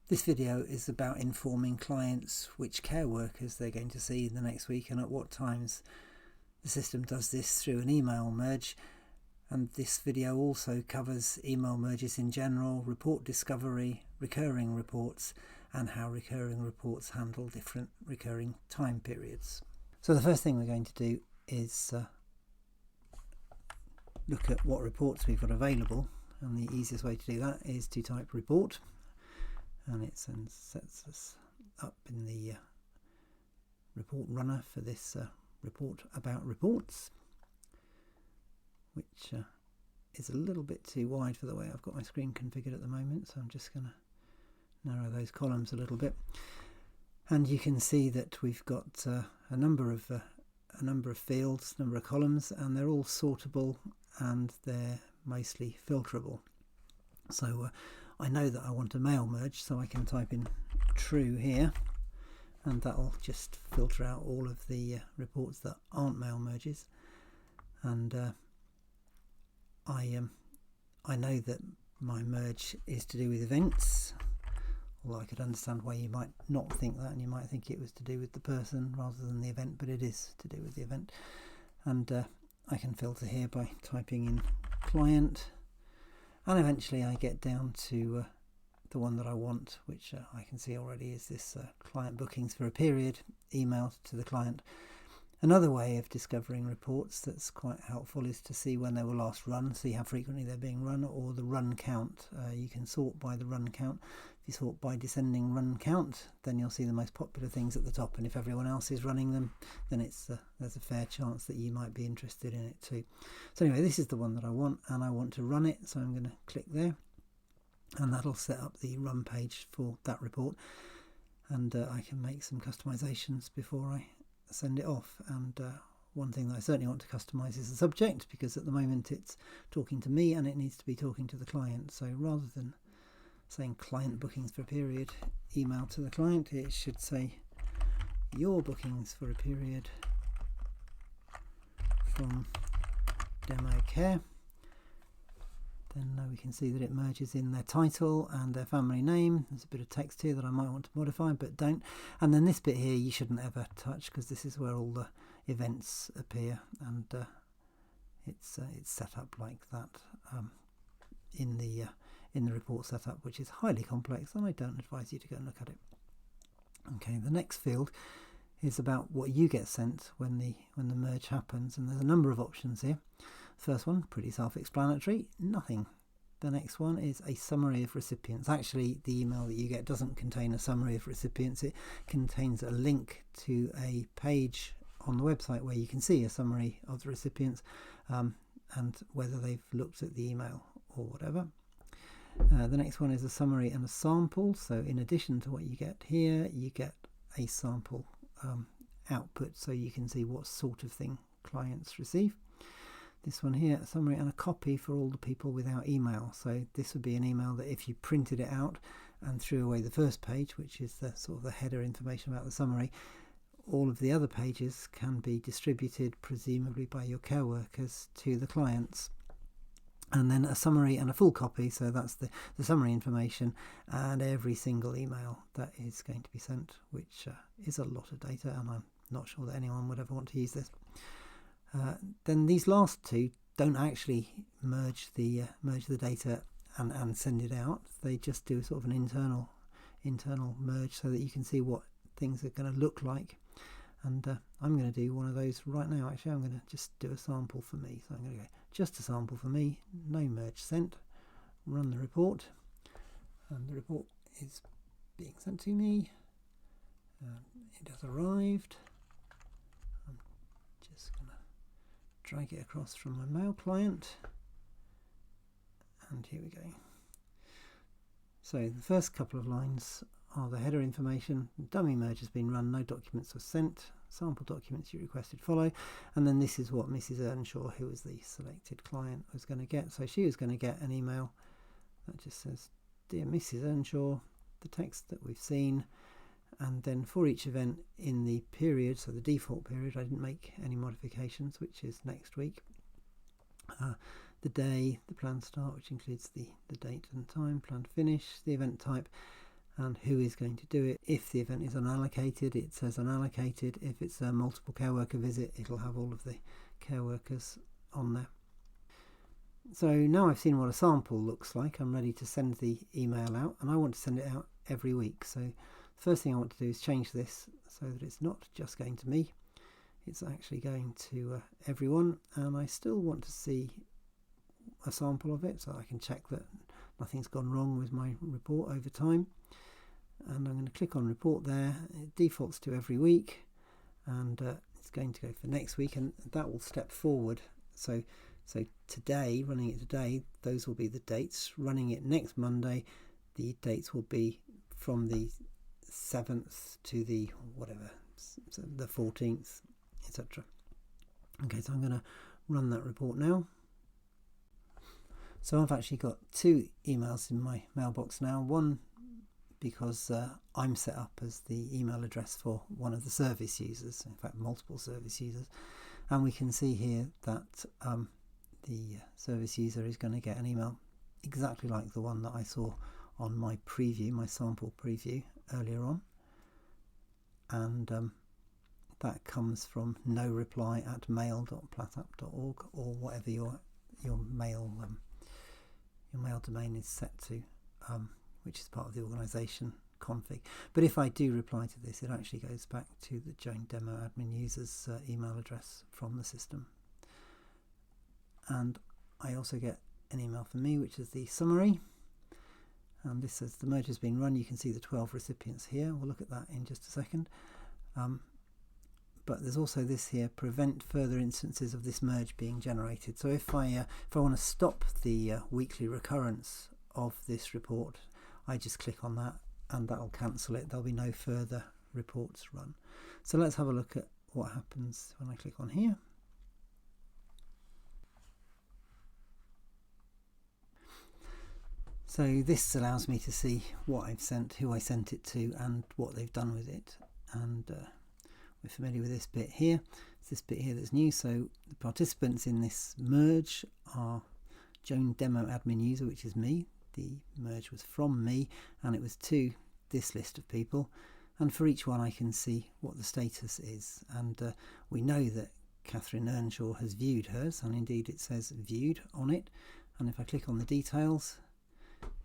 This video is about informing clients which care workers they're going to see the next week and at what times. The system does this through an email merge, and this video also covers email merges in general, report discovery, recurring reports, and how recurring reports handle different recurring time periods. So the first thing we're going to do is look at what reports we've got available, and the easiest way to do that is to type report, and it sets us up in the report runner for this report about reports, which is a little bit too wide for the way I've got my screen configured at the moment, so I'm just going to narrow those columns a little bit. And you can see that we've got a number of fields, number of columns, and they're all sortable and they're mostly filterable. So I know that I want a mail merge, so I can type in true here, and that'll just filter out all of the reports that aren't mail merges. And I know that my merge is to do with events, although I could understand why you might not think that, and you might think it was to do with the person rather than the event, but it is to do with the event. And I can filter here by typing in client, and eventually I get down to the one that I want, which I can see already is this client bookings for a period emailed to the client. Another way of discovering reports that's quite helpful is to see when they were last run, see how frequently they're being run, or the run count. You can sort by the run count. If you sort by descending run count, then you'll see the most popular things at the top, and if everyone else is running them, then there's a fair chance that you might be interested in it too. So anyway, this is the one that I want, and I want to run it, so I'm going to click there, and that'll set up the run page for that report, and I can make some customizations before I send it off. And one thing that I certainly want to customize is the subject, because at the moment it's talking to me and it needs to be talking to the client. So rather than saying client bookings for a period email to the client, it should say your bookings for a period from Demo Care. Then we can see that it merges in their title and their family name. There's a bit of text here that I might want to modify, but don't. And then this bit here you shouldn't ever touch, because this is where all the events appear, and it's set up like that in the report setup, which is highly complex, and I don't advise you to go and look at it. Okay, the next field is about what you get sent when the merge happens, and there's a number of options here. First one, pretty self-explanatory, nothing. The next one is a summary of recipients. Actually, the email that you get doesn't contain a summary of recipients. It contains a link to a page on the website where you can see a summary of the recipients and whether they've looked at the email or whatever. The next one is a summary and a sample. So in addition to what you get here, you get a sample output, so you can see what sort of thing clients receive. This one here, a summary and a copy for all the people without email. So this would be an email that if you printed it out and threw away the first page, which is the sort of the header information about the summary, all of the other pages can be distributed, presumably by your care workers, to the clients. And then a summary and a full copy, so that's the summary information and every single email that is going to be sent, which is a lot of data, and I'm not sure that anyone would ever want to use this. Then these last two don't actually merge the data and send it out. They just do sort of an internal merge, so that you can see what things are going to look like. And I'm going to do one of those right now. Actually, I'm going to just do a sample for me. So I'm going to go just a sample for me, no merge sent, run the report, and the report is being sent to me. It has arrived. I'm just going to drag it across from my mail client, and here we go. So the first couple of lines are the header information. Dummy merge has been run, no documents were sent, sample documents you requested follow, and then this is what Mrs. Earnshaw, who was the selected client, was going to get. So she was going to get an email that just says, Dear Mrs. Earnshaw, the text that we've seen, and then for each event in the period, so the default period, I didn't make any modifications, which is next week, the day, the planned start, which includes the date and time, planned finish, the event type, and who is going to do it. If the event is unallocated, it says unallocated. If it's a multiple care worker visit, it'll have all of the care workers on there. So now I've seen what a sample looks like, I'm ready to send the email out, and I want to send it out every week. So the first thing I want to do is change this so that it's not just going to me, it's actually going to everyone, and I still want to see a sample of it so I can check that nothing's gone wrong with my report over time. And I'm going to click on report there. It defaults to every week, and it's going to go for next week, and that will step forward. So today, running it today, those will be the dates. Running it next Monday, the dates will be from the 7th to the whatever, so the 14th, etc. Okay, so I'm going to run that report now. So I've actually got 2 emails in my mailbox now. One because I'm set up as the email address for one of the service users, in fact multiple service users, and we can see here that the service user is going to get an email exactly like the one that I saw on my preview, my sample preview earlier on, and that comes from noreply@mail.platapp.org, or whatever your mail domain is set to, which is part of the organisation config. But if I do reply to this, it actually goes back to the Joan Demo admin user's email address from the system. And I also get an email from me, which is the summary, and this says the merge has been run. You can see the 12 recipients here. We'll look at that in just a second. But there's also this here: prevent further instances of this merge being generated. So if I want to stop the weekly recurrence of this report, I just click on that and that'll cancel it. There'll be no further reports run. So let's have a look at what happens when I click on here. So this allows me to see what I've sent, who I sent it to, and what they've done with it. And we're familiar with this bit here. It's this bit here that's new. So the participants in this merge are Joan Demo admin user, which is me. The merge was from me, and it was to this list of people. And for each one I can see what the status is. And we know that Catherine Earnshaw has viewed hers, and indeed it says viewed on it. And if I click on the details,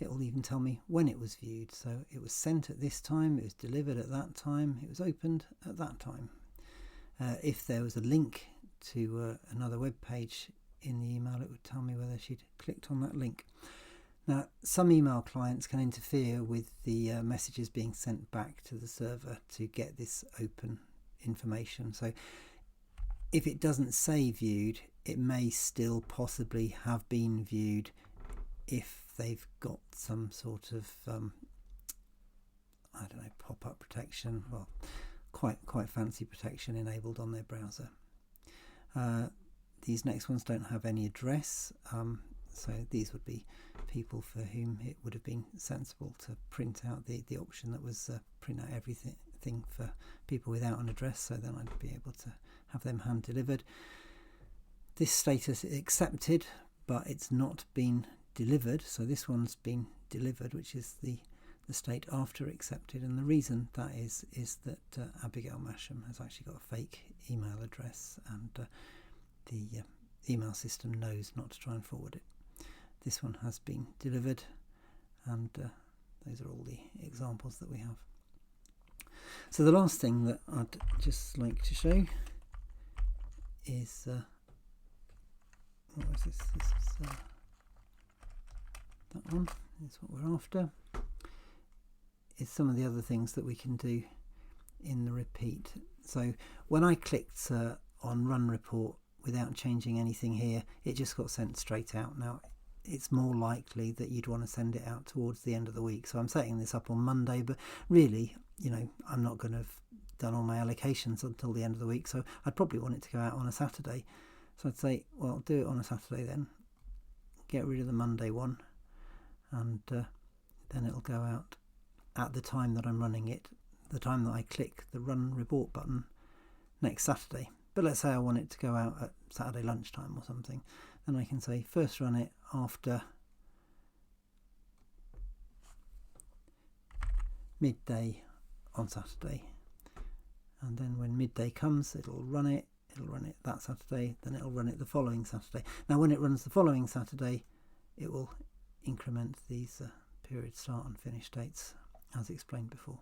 it will even tell me when it was viewed. So it was sent at this time, it was delivered at that time, it was opened at that time. If there was a link to another web page in the email, it would tell me whether she'd clicked on that link. Now, some email clients can interfere with the messages being sent back to the server to get this open information. So if it doesn't say viewed, it may still possibly have been viewed if they've got some sort of I don't know, pop-up protection, well, quite fancy protection enabled on their browser. These next ones don't have any address, so these would be people for whom it would have been sensible to print out the option that was print out everything for people without an address, so then I'd be able to have them hand delivered. This status is accepted, but it's not been delivered, so this one's been delivered, which is the state after accepted, and the reason that is that Abigail Masham has actually got a fake email address, and the email system knows not to try and forward it. This one has been delivered, and those are all the examples that we have. So the last thing that I'd just like to show is what was this? This is that one is what we're after. Is some of the other things that we can do in the repeat. So when I clicked on run report without changing anything here, it just got sent straight out. Now it's more likely that you'd want to send it out towards the end of the week, so I'm setting this up on Monday, but really, you know, I'm not going to have done all my allocations until the end of the week, so I'd probably want it to go out on a Saturday. So I'd say, well, do it on a Saturday then, get rid of the Monday one, and then it'll go out at the time that I'm running it, the time that I click the run report button next Saturday. But let's say I want it to go out at Saturday lunchtime or something, then I can say first run it after midday on Saturday, and then when midday comes it'll run it that Saturday, then it'll run it the following Saturday. Now when it runs the following Saturday, it will increment these period start and finish dates as explained before.